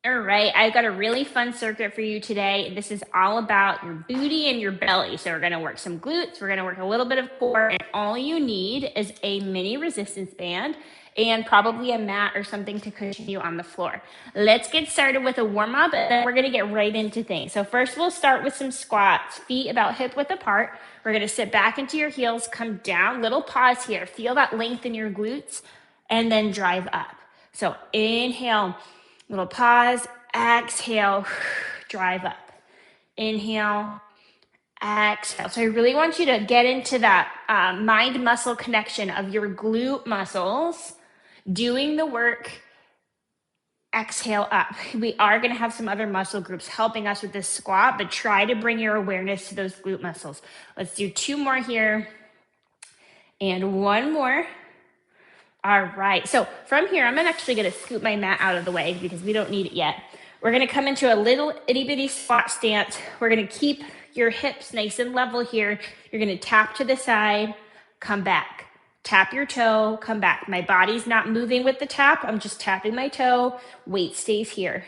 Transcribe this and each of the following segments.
All right, I've got a really fun circuit for you today. This is all about your booty and your belly. So we're gonna work some glutes, we're gonna work a little bit of core, and all you need is a mini resistance band and probably a mat or something to cushion you on the floor. Let's get started with a warm up, and then we're gonna get right into things. So first we'll start with some squats, feet about hip width apart. We're gonna sit back into your heels, come down, little pause here. Feel that length in your glutes, and then drive up. So inhale, little pause, exhale, drive up. Inhale, exhale. So I really want you to get into that mind muscle connection of your glute muscles doing the work. Exhale up. We are going to have some other muscle groups helping us with this squat, but try to bring your awareness to those glute muscles. Let's do 2 more here and 1 more. All right, so from here, I'm actually gonna scoop my mat out of the way because we don't need it yet. We're gonna come into a little itty bitty squat stance. We're gonna keep your hips nice and level here. You're gonna tap to the side, come back. Tap your toe, come back. My body's not moving with the tap. I'm just tapping my toe. Weight stays here.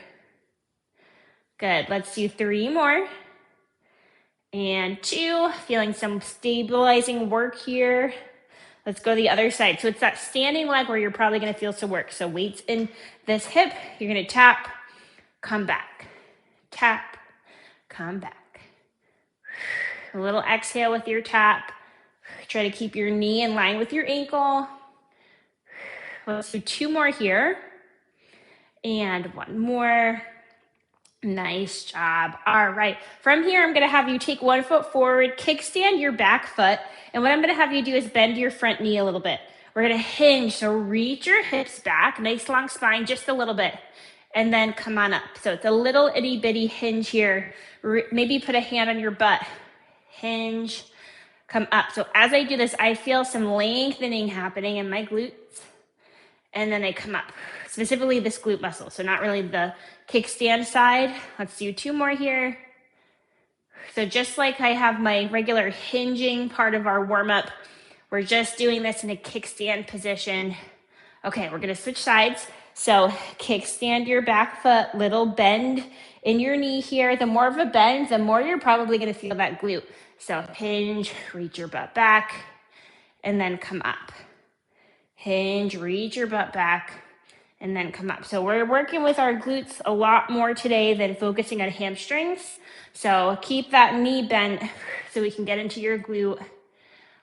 Good, let's do 3 more. And 2, feeling some stabilizing work here. Let's go to the other side. So it's that standing leg where you're probably gonna feel some work. So weights in this hip, you're gonna tap, come back, tap, come back. A little exhale with your tap. Try to keep your knee in line with your ankle. Let's do 2 more here. And 1 more. Nice job. All right. From here, I'm going to have you take 1 foot forward, kickstand your back foot. And what I'm going to have you do is bend your front knee a little bit. We're going to hinge. So reach your hips back, nice long spine, just a little bit. And then come on up. So it's a little itty bitty hinge here. Maybe put a hand on your butt. Hinge, come up. So as I do this, I feel some lengthening happening in my glutes. And then I come up, specifically this glute muscle. So not really the kickstand side. Let's do 2 more here. So just like I have my regular hinging part of our warm up, we're just doing this in a kickstand position. Okay, we're gonna switch sides. So kickstand your back foot, little bend in your knee here. The more of a bend, the more you're probably gonna feel that glute. So hinge, reach your butt back, and then come up. Hinge, reach your butt back, and then come up. So we're working with our glutes a lot more today than focusing on hamstrings. So keep that knee bent so we can get into your glute.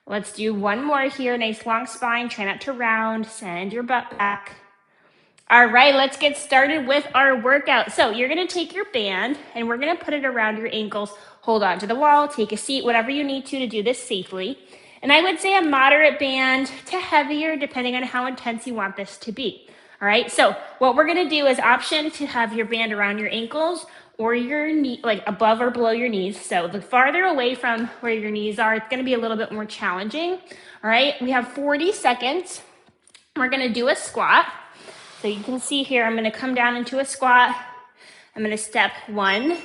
Let's do 1 more here. Nice long spine. Try not to round. Send your butt back. All right, let's get started with our workout. So you're gonna take your band and we're gonna put it around your ankles. Hold on to the wall, take a seat, whatever you need to do this safely. And I would say a moderate band to heavier, depending on how intense you want this to be. All right, so what we're gonna do is option to have your band around your ankles or your knee, like above or below your knees. So the farther away from where your knees are, it's gonna be a little bit more challenging. All right, we have 40 seconds. We're gonna do a squat. So you can see here, I'm gonna come down into a squat. I'm gonna step 1,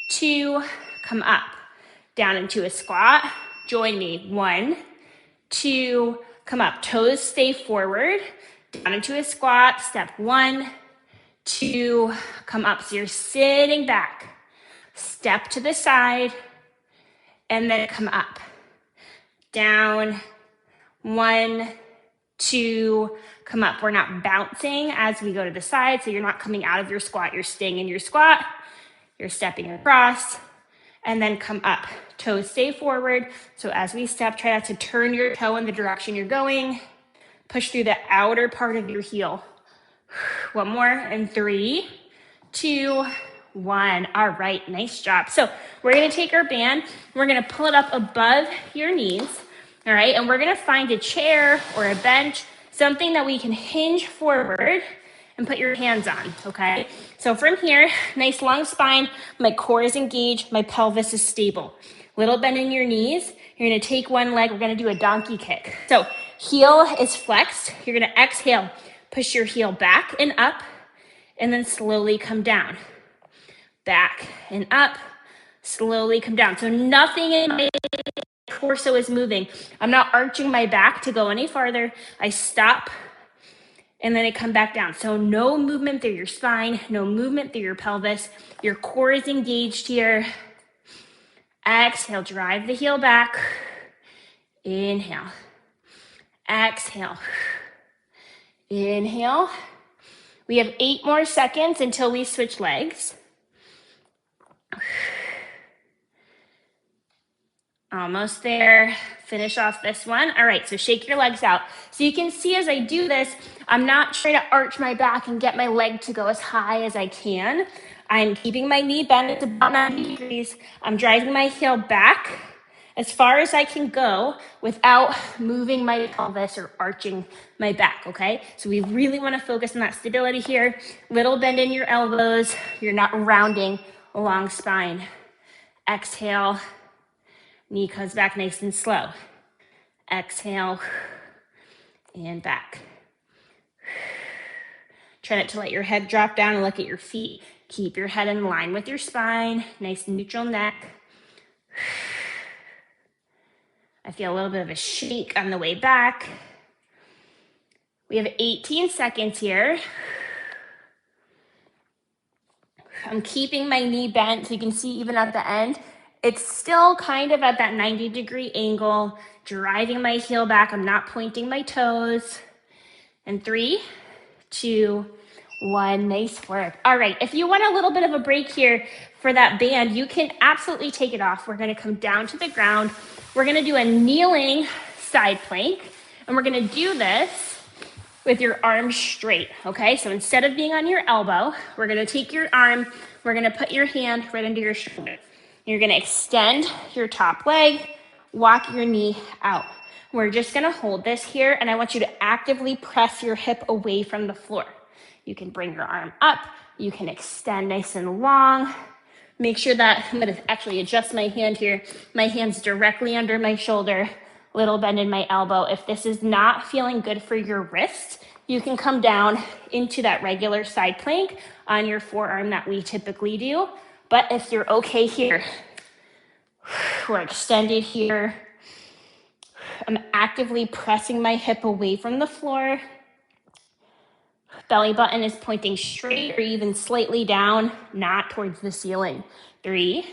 2, come up, down into a squat. Join me, 1, 2, come up. Toes stay forward, down into a squat. Step 1, 2, come up. So you're sitting back. Step to the side, and then come up. Down, 1, 2, come up. We're not bouncing as we go to the side, so you're not coming out of your squat. You're staying in your squat. You're stepping across, and then come up. Toes stay forward. So as we step, try not to turn your toe in the direction you're going. Push through the outer part of your heel. 1 more, and 3, 2, 1. All right, nice job. So we're gonna take our band, we're gonna pull it up above your knees, all right? And we're gonna find a chair or a bench, something that we can hinge forward and put your hands on, okay? So from here, nice long spine, my core is engaged, my pelvis is stable. Little bend in your knees. You're gonna take 1 leg, we're gonna do a donkey kick. So heel is flexed, you're gonna exhale, push your heel back and up, and then slowly come down. Back and up, slowly come down. So nothing in my torso is moving. I'm not arching my back to go any farther. I stop and then I come back down. So no movement through your spine, no movement through your pelvis. Your core is engaged here. Exhale, drive the heel back. Inhale. Exhale. Inhale. We have 8 more seconds until we switch legs. Almost there. Finish off this one. All right, so shake your legs out. So you can see as I do this, I'm not trying to arch my back and get my leg to go as high as I can. I'm keeping my knee bent at about 90 degrees. I'm driving my heel back as far as I can go without moving my pelvis or arching my back, okay? So we really wanna focus on that stability here. Little bend in your elbows. You're not rounding along spine. Exhale. Knee comes back nice and slow. Exhale and back. Try not to let your head drop down and look at your feet. Keep your head in line with your spine. Nice neutral neck. I feel a little bit of a shake on the way back. We have 18 seconds here. I'm keeping my knee bent so you can see even at the end, it's still kind of at that 90-degree angle, driving my heel back. I'm not pointing my toes. And 3, 2, 1, nice work. All right, if you want a little bit of a break here for that band, you can absolutely take it off. We're gonna come down to the ground. We're gonna do a kneeling side plank, and we're gonna do this with your arms straight, okay? So instead of being on your elbow, we're gonna take your arm, we're gonna put your hand right under your shoulder. You're gonna extend your top leg, walk your knee out. We're just gonna hold this here, and I want you to actively press your hip away from the floor. You can bring your arm up, you can extend nice and long. Make sure that, I'm gonna actually adjust my hand here. My hand's directly under my shoulder, little bend in my elbow. If this is not feeling good for your wrist, you can come down into that regular side plank on your forearm that we typically do. But if you're okay here, we're extended here. I'm actively pressing my hip away from the floor. Belly button is pointing straight or even slightly down, not towards the ceiling. 3,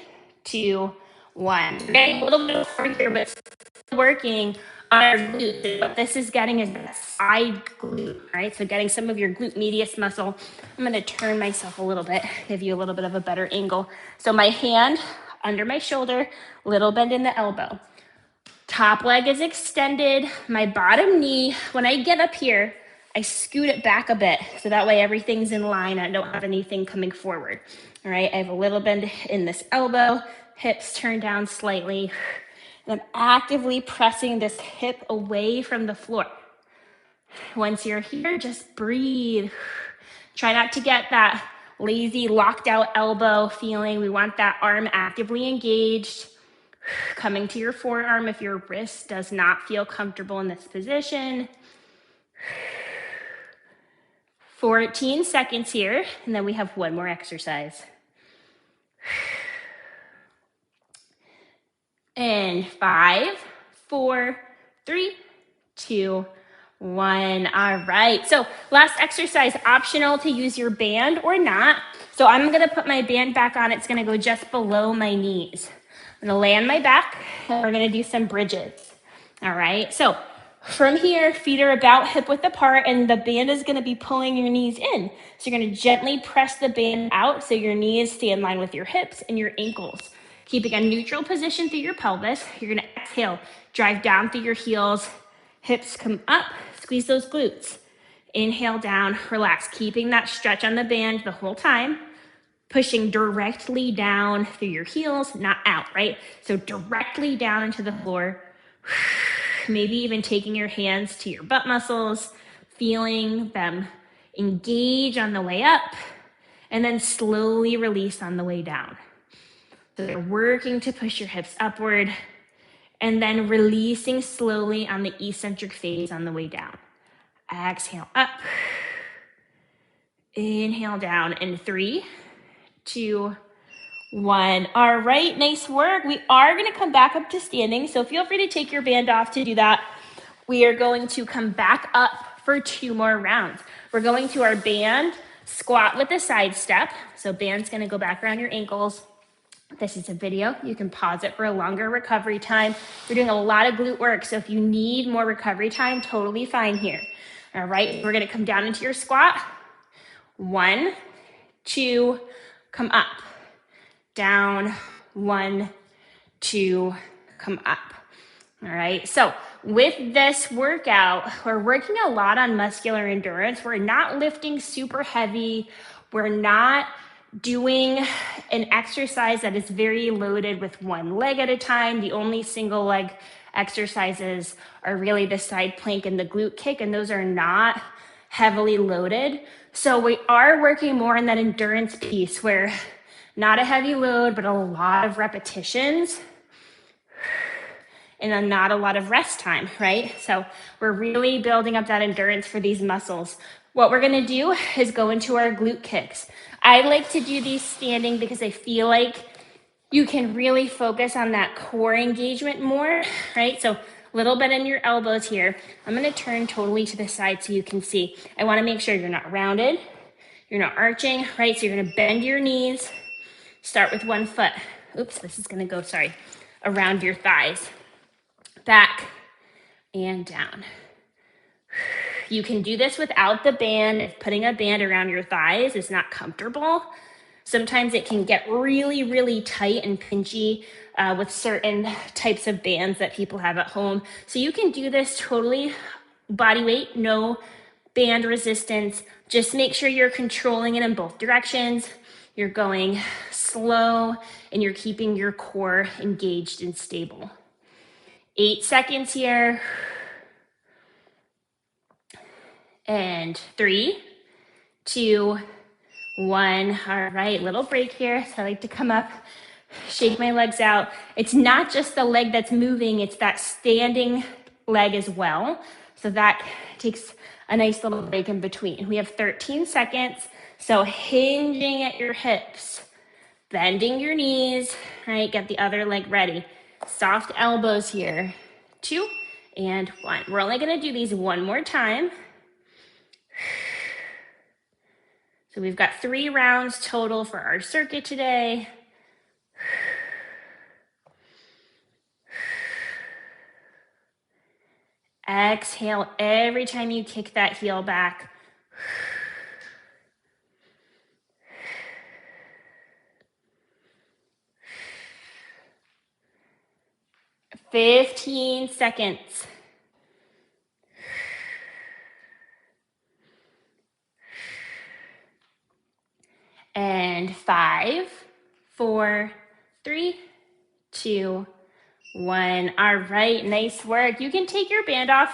2, 1. We're getting a little bit of work here, but still working on our glutes. What this is getting is that side glute, right? So getting some of your glute medius muscle. I'm gonna turn myself a little bit, give you a little bit of a better angle. So my hand under my shoulder, little bend in the elbow. Top leg is extended. My bottom knee, when I get up here, I scoot it back a bit so that way everything's in line. I don't have anything coming forward. All right, I have a little bend in this elbow, hips turn down slightly. And I'm actively pressing this hip away from the floor. Once you're here, just breathe. Try not to get that lazy locked out elbow feeling. We want that arm actively engaged. Coming to your forearm if your wrist does not feel comfortable in this position. 14 seconds here, and then we have one more exercise. And 5, 4, 3, 2, 1. All right, so last exercise, optional to use your band or not. So I'm gonna put my band back on. It's gonna go just below my knees. I'm gonna lay on my back, and we're gonna do some bridges. All right, so from here, feet are about hip width apart, and the band is gonna be pulling your knees in. So you're gonna gently press the band out so your knees stay in line with your hips and your ankles. Keeping a neutral position through your pelvis. You're gonna exhale, drive down through your heels, hips come up, squeeze those glutes. Inhale down, relax, keeping that stretch on the band the whole time. Pushing directly down through your heels, not out, right? So directly down into the floor. Maybe even taking your hands to your butt muscles, feeling them engage on the way up, and then slowly release on the way down. So they're working to push your hips upward, and then releasing slowly on the eccentric phase on the way down. Exhale up. Inhale down in 3, 2, 1. All right, nice work. We are gonna come back up to standing, so feel free to take your band off to do that. We are going to come back up for 2 more rounds. We're going to our band squat with a side step. So band's gonna go back around your ankles. This is a video. You can pause it for a longer recovery time. We're doing a lot of glute work, so if you need more recovery time, totally fine here. All right, we're gonna come down into your squat. 1, 2, come up. Down, 1, 2, come up. All right, so with this workout, we're working a lot on muscular endurance. We're not lifting super heavy. We're not doing an exercise that is very loaded with one leg at a time. The only single leg exercises are really the side plank and the glute kick, and those are not heavily loaded. So we are working more on that endurance piece where not a heavy load, but a lot of repetitions and then not a lot of rest time, right? So we're really building up that endurance for these muscles. What we're gonna do is go into our glute kicks. I like to do these standing because I feel like you can really focus on that core engagement more, right? So a little bit in your elbows here. I'm gonna turn totally to the side so you can see. I wanna make sure you're not rounded, you're not arching, right? So you're gonna bend your knees, start with one foot. Oops, this is gonna go, sorry, around your thighs. Back and down. You can do this without the band. If putting a band around your thighs is not comfortable, sometimes it can get really, really tight and pinchy with certain types of bands that people have at home. So you can do this totally body weight, no band resistance. Just make sure you're controlling it in both directions. You're going slow and you're keeping your core engaged and stable. 8 seconds here. And 3, 2, 1. All right, little break here. So I like to come up, shake my legs out. It's not just the leg that's moving, it's that standing leg as well. So that takes a nice little break in between. We have 13 seconds. So hinging at your hips, bending your knees, right? Get the other leg ready. Soft elbows here. 2 and 1. We're only gonna do these one more time. So we've got 3 rounds total for our circuit today. Exhale every time you kick that heel back. 15 seconds. And 5, 4, 3, 2, 1. All right, nice work. You can take your band off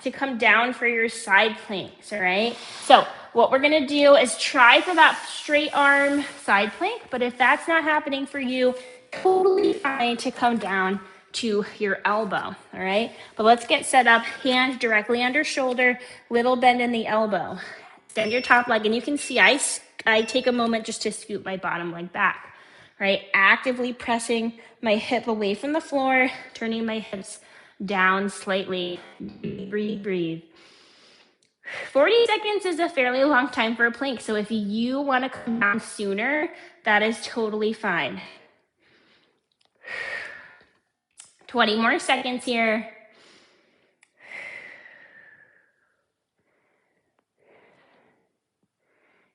to come down for your side planks, all right? So what we're gonna do is try for that straight arm side plank, but if that's not happening for you, totally fine to come down to your elbow, all right? But let's get set up, hand directly under shoulder, little bend in the elbow. Extend your top leg, and you can see I take a moment just to scoot my bottom leg back, right? Actively pressing my hip away from the floor, turning my hips down slightly. Breathe, breathe. 40 seconds is a fairly long time for a plank, so if you want to come down sooner, that is totally fine. 20 more seconds here.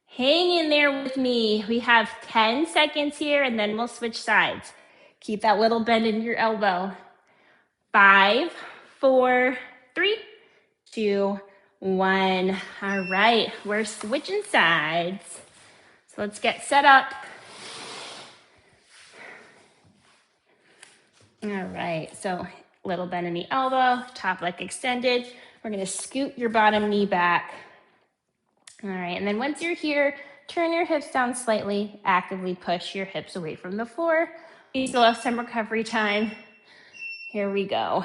Hang in there with me. We have 10 seconds here, and then we'll switch sides. Keep that little bend in your elbow. 5, 4, 3, 2, 1. All right, we're switching sides. So let's get set up. All right, so little bend in the elbow, top leg extended. We're gonna scoot your bottom knee back. All right, and then once you're here, turn your hips down slightly, actively push your hips away from the floor. We still have some recovery time. Here we go.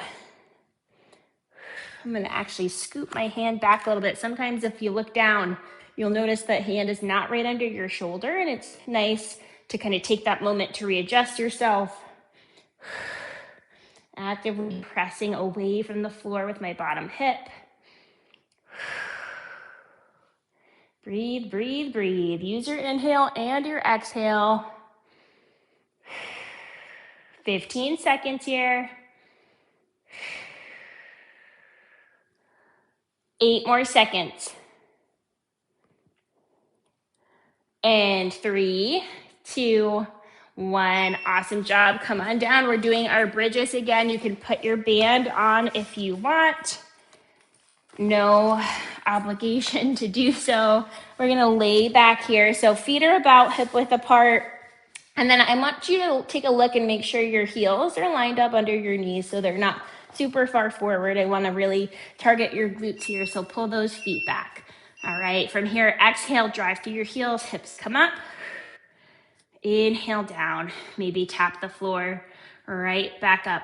I'm gonna actually scoop my hand back a little bit. Sometimes if you look down, you'll notice that hand is not right under your shoulder, and it's nice to kind of take that moment to readjust yourself. Actively pressing away from the floor with my bottom hip. Breathe, breathe, breathe. Use your inhale and your exhale. 15 seconds here. 8 more seconds. And 3, 2, 1. Awesome job. Come on down. We're doing our bridges again. You can put your band on if you want. No obligation to do so. We're gonna lay back here. So feet are about hip width apart. And then I want you to take a look and make sure your heels are lined up under your knees so they're not super far forward. I wanna really target your glutes here, so pull those feet back. All right, from here, exhale, drive through your heels, hips come up. Inhale down, maybe tap the floor, right back up.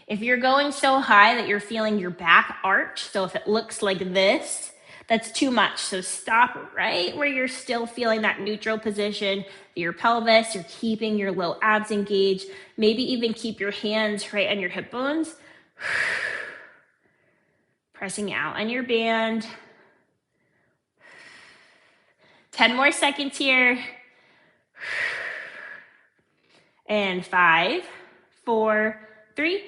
If you're going so high that you're feeling your back arch, so if it looks like this, that's too much. So stop right where you're still feeling that neutral position, your pelvis, you're keeping your low abs engaged, maybe even keep your hands right on your hip bones. Pressing out on your band. 10 more seconds here. And 5, 4, 3,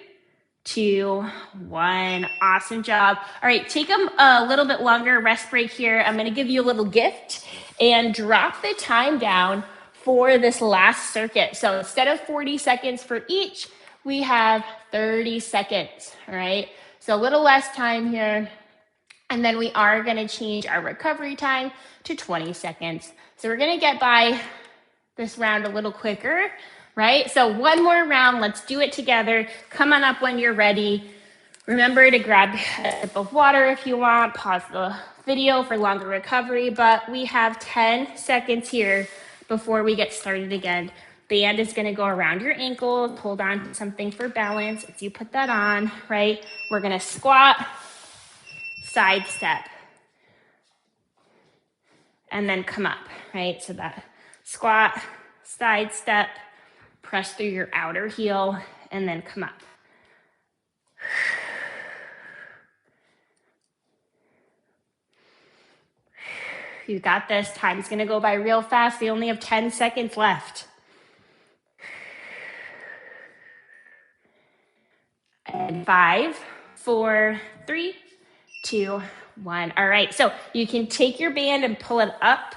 2, 1. Awesome job. All right, take a little bit longer rest break here. I'm going to give you a little gift and drop the time down for this last circuit. So instead of 40 seconds for each, we have 30 seconds. All right, so a little less time here. And then we are going to change our recovery time to 20 seconds. So we're going to get by this round a little quicker, right? So one more round, let's do it together. Come on up when you're ready. Remember to grab a sip of water if you want, pause the video for longer recovery, but we have 10 seconds here before we get started again. Band is gonna go around your ankle, hold on to something for balance as you put that on, right? We're gonna squat, side step, and then come up, right? So that squat, side step, press through your outer heel, and then come up. You got this. Time's gonna go by real fast. We only have 10 seconds left. And 5, 4, 3, 2, 1. All right, so you can take your band and pull it up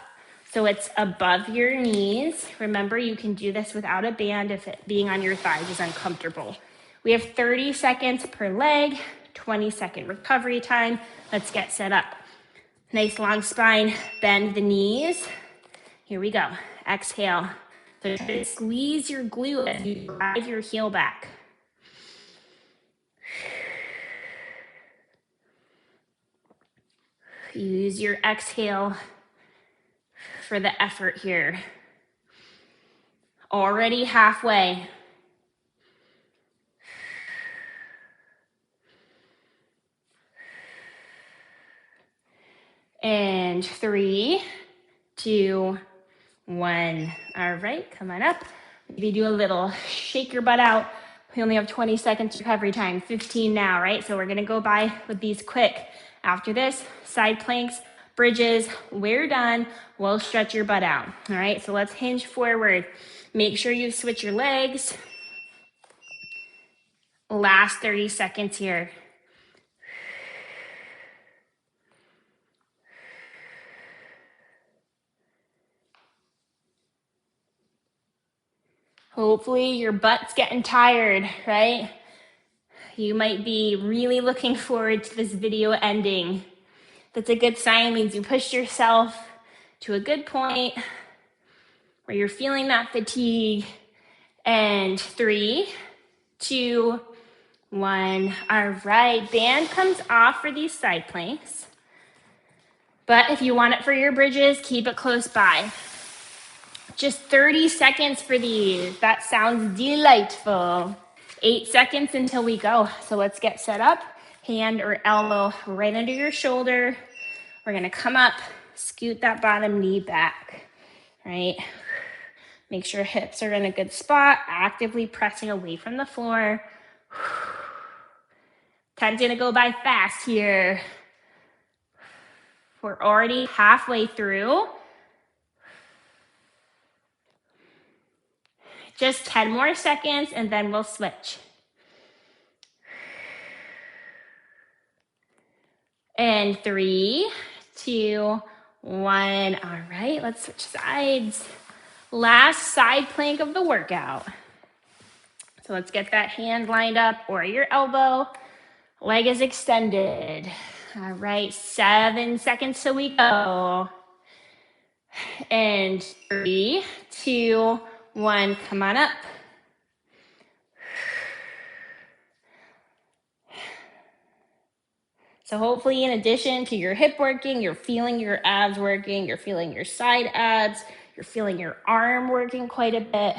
so it's above your knees. Remember, you can do this without a band if it being on your thighs is uncomfortable. We have 30 seconds per leg, 20-second recovery time. Let's get set up. Nice long spine, bend the knees. Here we go. Exhale. So squeeze your glute as you drive your heel back. Use your exhale for the effort here. Already halfway. And 3, 2, 1. All right, come on up. Maybe do a little shake your butt out. We only have 20 seconds recovery time, 15 now, right? So we're gonna go by with these quick. After this, side planks, bridges, we're done. We'll stretch your butt out, all right? So let's hinge forward. Make sure you switch your legs. Last 30 seconds here. Hopefully your butt's getting tired, right? You might be really looking forward to this video ending. That's a good sign. It means you pushed yourself to a good point where you're feeling that fatigue. And 3, 2, 1. All right, band comes off for these side planks. But if you want it for your bridges, keep it close by. Just 30 seconds for these. That sounds delightful. 8 seconds until we go. So let's get set up. Hand or elbow right under your shoulder. We're gonna come up, scoot that bottom knee back, right? Make sure hips are in a good spot, actively pressing away from the floor. Time's gonna go by fast here. We're already halfway through. Just 10 more seconds and then we'll switch. And 3, 2, 1. All right, let's switch sides. Last side plank of the workout. So let's get that hand lined up or your elbow. Leg is extended. All right, 7 seconds till we go. And 3, 2, 1, come on up. So hopefully in addition to your hip working, you're feeling your abs working, you're feeling your side abs, you're feeling your arm working quite a bit.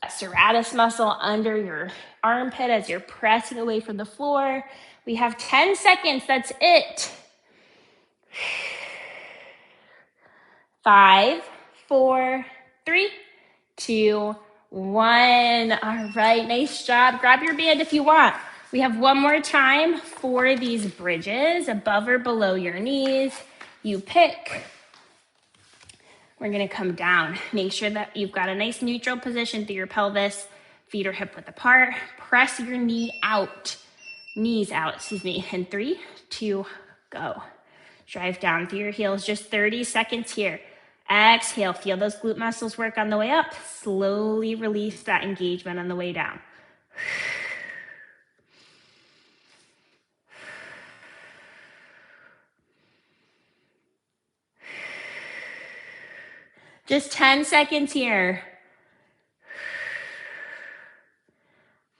That serratus muscle under your armpit as you're pressing away from the floor. We have 10 seconds, that's it. 5, 4, 3, 2, 1. All right, nice job. Grab your band if you want. We have one more time for these bridges, above or below your knees. You pick. We're gonna come down. Make sure that you've got a nice neutral position through your pelvis. Feet are hip width apart. Press your knees out, excuse me. In 3, 2, go. Drive down through your heels, just 30 seconds here. Exhale, feel those glute muscles work on the way up. Slowly release that engagement on the way down. Just 10 seconds here.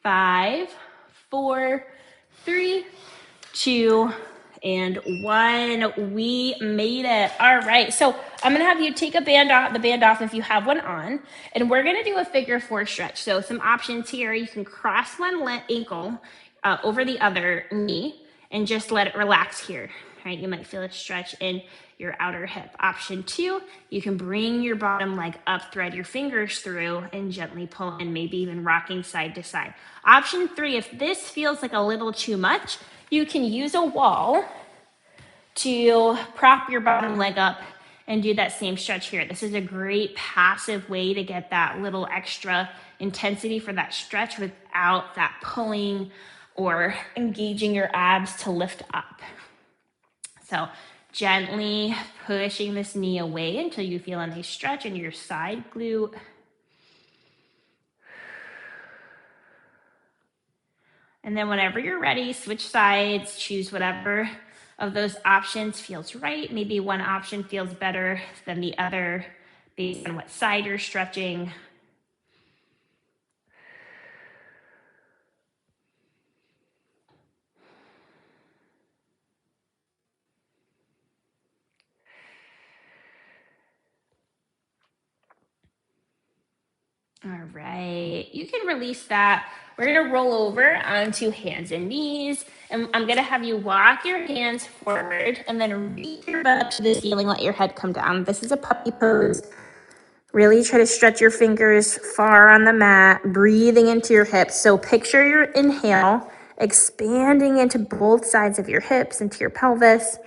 5, 4, 3, 2, and 1. We made it. All right, so I'm gonna have you take the band off if you have one on, and we're gonna do a figure 4 stretch. So some options here, you can cross one ankle over the other knee and just let it relax here. Right, you might feel a stretch in your outer hip. Option 2, you can bring your bottom leg up, thread your fingers through, and gently pull in, maybe even rocking side to side. Option 3, if this feels like a little too much, you can use a wall to prop your bottom leg up and do that same stretch here. This is a great passive way to get that little extra intensity for that stretch without that pulling or engaging your abs to lift up. So gently pushing this knee away until you feel a nice stretch in your side glute. And then whenever you're ready, switch sides, choose whatever of those options feels right. Maybe one option feels better than the other based on what side you're stretching. All right, you can release that. We're gonna roll over onto hands and knees, and I'm gonna have you walk your hands forward and then reach your butt up to the ceiling, let your head come down. This is a puppy pose. Really try to stretch your fingers far on the mat, breathing into your hips. So picture your inhale, expanding into both sides of your hips, into your pelvis.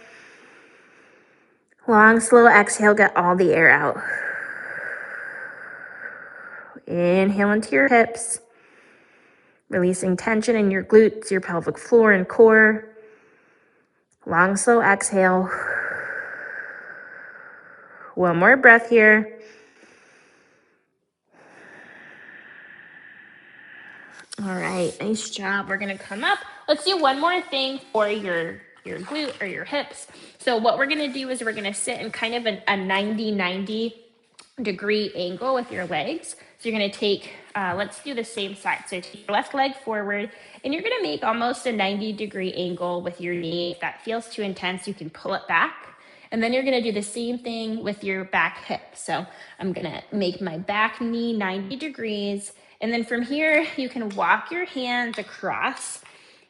Long, slow exhale, get all the air out. Inhale into your hips, releasing tension in your glutes, your pelvic floor and core. Long, slow exhale. One more breath here. All right, nice job. We're gonna come up. Let's do one more thing for your glute or your hips. So what we're gonna do is we're gonna sit in kind of a 90-90 degree angle with your legs. So you're gonna take, let's do the same side. So take your left leg forward and you're gonna make almost a 90-degree angle with your knee. If that feels too intense, you can pull it back. And then you're gonna do the same thing with your back hip. So I'm gonna make my back knee 90 degrees. And then from here, you can walk your hands across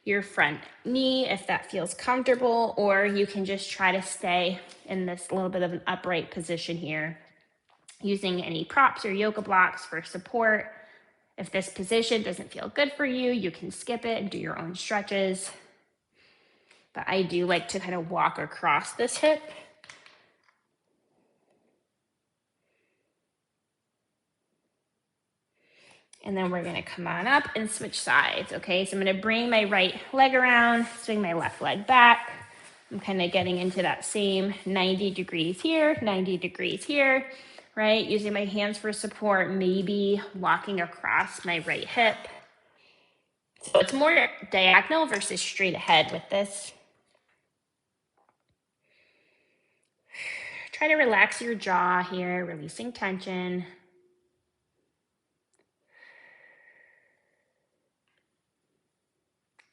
your front knee if that feels comfortable, or you can just try to stay in this little bit of an upright position here, using any props or yoga blocks for support. If this position doesn't feel good for you, you can skip it and do your own stretches. But I do like to kind of walk across this hip And then we're gonna come on up and switch sides, okay? So I'm gonna bring my right leg around, swing my left leg back. I'm kind of getting into that same 90 degrees here, 90 degrees here, right? Using my hands for support, maybe walking across my right hip. So it's more diagonal versus straight ahead with this. Try to relax your jaw here, releasing tension.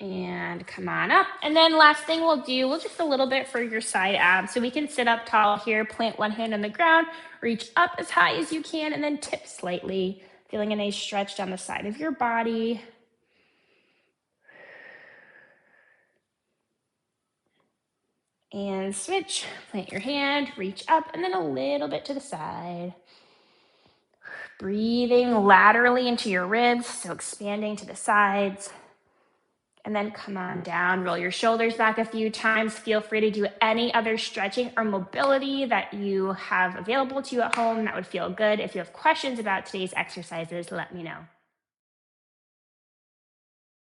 And come on up. And then last thing we'll just a little bit for your side abs. So we can sit up tall here, plant one hand on the ground, reach up as high as you can, and then tip slightly, feeling a nice stretch down the side of your body. And switch, plant your hand, reach up, and then a little bit to the side. Breathing laterally into your ribs, so expanding to the sides. And then come on down, roll your shoulders back a few times. Feel free to do any other stretching or mobility that you have available to you at home that would feel good. If you have questions about today's exercises, let me know.